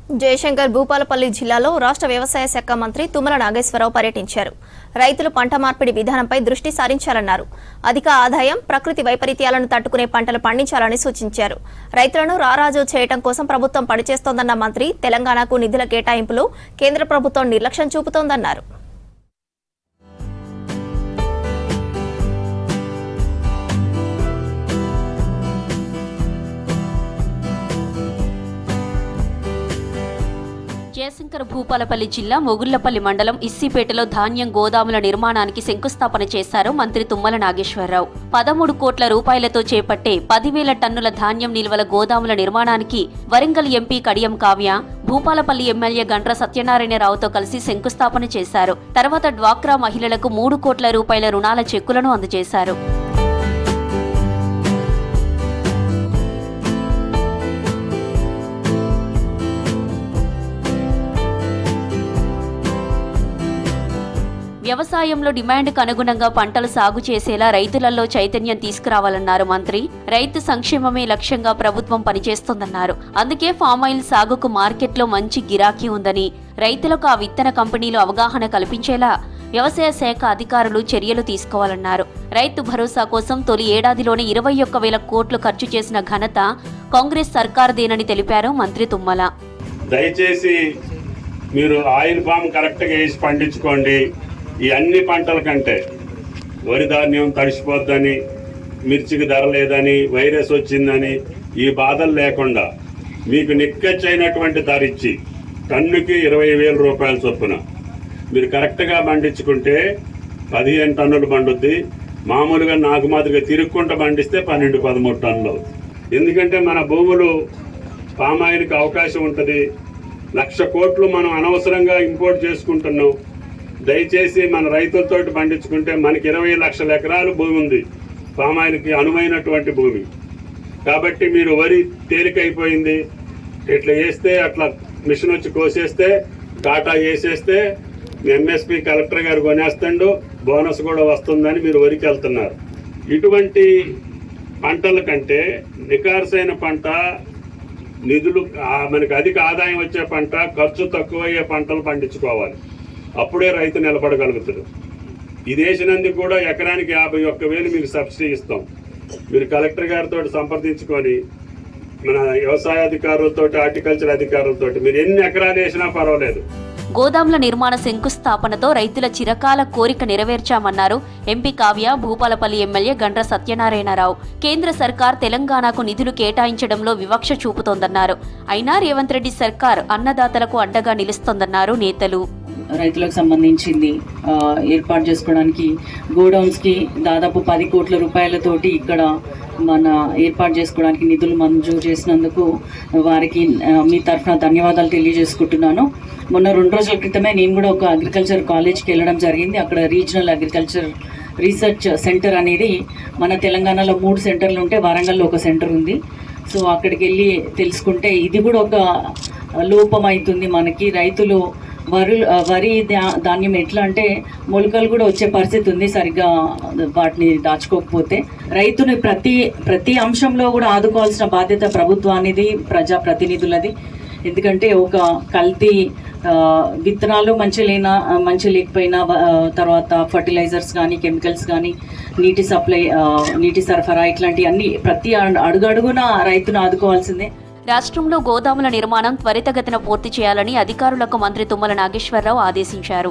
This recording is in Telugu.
జయశంకర్ భూపాలపల్లి జిల్లాలో రాష్ట్ర వ్యవసాయ శాఖ మంత్రి తుమ్మల నాగేశ్వరరావు పర్యటించారు. రైతులు పంట మార్పిడి విధానంపై దృష్టి సారించాలన్నారు. అధిక ఆదాయం, ప్రకృతి వైపరీత్యాలను తట్టుకునే పంటలు పండించాలని సూచించారు. రైతులను రారాజు చేయడం కోసం ప్రభుత్వం పనిచేస్తోందన్న మంత్రి తెలంగాణకు నిధుల కేటాయింపులో కేంద్ర ప్రభుత్వం నిర్లక్ష్యం చూపుతోందన్నారు. జయశంకర్ భూపాలపల్లి జిల్లా మొగుళ్లపల్లి మండలం ఇస్సిపేటలో ధాన్యం గోదాముల నిర్మాణానికి శంకుస్థాపన చేశారు మంత్రి తుమ్మల నాగేశ్వరరావు. 13 కోట్ల రూపాయలతో చేపట్టే 10,000 టన్నుల ధాన్యం నిల్వల గోదాముల నిర్మాణానికి వరంగల్ ఎంపీ కడియం కావ్య, భూపాలపల్లి ఎమ్మెల్యే గండ్ర సత్యనారాయణరావుతో కలిసి శంకుస్థాపన చేశారు. తర్వాత డ్వాక్రా మహిళలకు 3 కోట్ల రూపాయల రుణాల చెక్కులను అందజేశారు. వ్యవసాయంలో డిమాండ్కు అనుగుణంగా పంటలు సాగు చేసేలా రైతులలో చైతన్యం తీసుకురావాలన్నారు మంత్రి. రైతు సంక్షేమమే లక్ష్యంగా ప్రభుత్వం పనిచేస్తోందన్నారు. అందుకే ఫామాయిల్ సాగుకు మార్కెట్లో మంచి గిరాకీ ఉందని, రైతులకు ఆ విత్తన కంపెనీలు అవగాహన కల్పించేలా వ్యవసాయ శాఖ అధికారులు చర్యలు తీసుకోవాలన్నారు. రైతు భరోసా కోసం తొలి ఏడాదిలోనే 21,000 కోట్లు ఖర్చు చేసిన ఘనత కాంగ్రెస్ సర్కారుదేనని తెలిపారు మంత్రి తుమ్మల. దయచేసి మీరు ఆయిల్ పామ్ కరెక్ట్గా వేసి పండించుకోండి. ఈ అన్ని పంటల కంటే వరి ధాన్యం తడిసిపోద్దని, మిర్చికి ధర లేదని, వైరస్ వచ్చిందని ఈ బాధలు లేకుండా మీకు నిక్కచ్చైనటువంటి ధర ఇచ్చి టన్నుకి 20,000 రూపాయల చొప్పున మీరు కరెక్ట్గా పండించుకుంటే 15 టన్నులు పండుద్ది. మామూలుగా నాకు మాదిరిగా తిరుక్కుంటూ పండిస్తే 12-13 టన్నులు అవుతుంది. ఎందుకంటే మన భూములు పామాయిల్కి అవకాశం ఉంటుంది. 1,00,000 కోట్లు మనం అనవసరంగా ఇంపోర్ట్ చేసుకుంటున్నాం. దయచేసి మన రైతులతో పండించుకుంటే మనకి 20 లక్షల ఎకరాలు భూమి ఉంది, పామాయిల్కి అనువైనటువంటి భూమి. కాబట్టి మీరు వరి తేలికైపోయింది, ఇట్లా వేస్తే అట్లా మిషన్ వచ్చి కోసేస్తే టాటా వేసేస్తే ఎంఎస్పీ కలెక్టర్ గారు కొనేస్తాడు, బోనస్ కూడా వస్తుందని మీరు వరికి వెళ్తున్నారు. ఇటువంటి పంటల కంటే నికార్సైన పంట, నిధులు మనకి అధిక ఆదాయం వచ్చే పంట, ఖర్చు తక్కువయ్యే పంటలు పండించుకోవాలి. అప్పుడే రైతు నిలబడగలుగుతాడు. ఈ దేశనందుకు కూడా ఎకరానికి 51,000 మీకు సబ్సిడీ ఇస్తాం. మీరు కలెక్టర్ గారితో సంప్రదించుకొని మన వ్యవసాయ అధికారులతో, హార్టికల్చర్ అధికారులతో మీరు ఎన్ని ఎకరాలు వేసినా పర్వాలేదు. గోదాముల నిర్మాణ శంకుస్థాపనతో రైతుల చిరకాల కోరిక నెరవేర్చామన్నారు ఎంపీ కావ్య, భూపాలపల్లి ఎమ్మెల్యే గండ్ర సత్యనారాయణరావు. కేంద్ర సర్కార్ తెలంగాణకు నిధులు కేటాయించడంలో వివక్ష చూపుతోందన్నారు. అయినా రేవంత్ రెడ్డి సర్కార్ అన్నదాతలకు అండగా నిలుస్తోందన్నారు నేతలు. రైతులకు సంబంధించింది ఏర్పాటు చేసుకోవడానికి గోడౌన్స్కి దాదాపు 10 కోట్ల రూపాయలతోటి ఇక్కడ మన ఏర్పాటు చేసుకోవడానికి నిధులు మంజూరు చేసినందుకు వారికి మీ తరఫున ధన్యవాదాలు తెలియజేసుకుంటున్నాను. మొన్న 2 రోజుల క్రితమే నేను కూడా ఒక అగ్రికల్చర్ కాలేజ్కి వెళ్ళడం జరిగింది. అక్కడ రీజనల్ అగ్రికల్చర్ రీసెర్చ్ సెంటర్ అనేది మన తెలంగాణలో 3 సెంటర్లు ఉంటే వరంగల్లో ఒక సెంటర్ ఉంది. సో అక్కడికి వెళ్ళి తెలుసుకుంటే ఇది కూడా ఒక లోపం అవుతుంది మనకి. రైతులు వరి ధాన్యం ఎట్లా అంటే మొలకలు కూడా వచ్చే పరిస్థితి ఉంది, సరిగ్గా వాటిని దాచుకోకపోతే. రైతుని ప్రతి అంశంలో కూడా ఆదుకోవాల్సిన బాధ్యత ప్రభుత్వానిది, ప్రజాప్రతినిధులది. ఎందుకంటే ఒక కల్తీ విత్తనాలు మంచి లేకపోయినా, తర్వాత ఫర్టిలైజర్స్ కానీ, కెమికల్స్ కానీ, నీటి సరఫరా ఇట్లాంటి అన్ని ప్రతి అడుగడుగున రైతును ఆదుకోవాల్సిందే. రాష్ట్రంలో గోదాముల నిర్మాణం త్వరితగతిన పూర్తి చేయాలని అధికారులకు మంత్రి తుమ్మల నాగేశ్వరరావు ఆదేశించారు.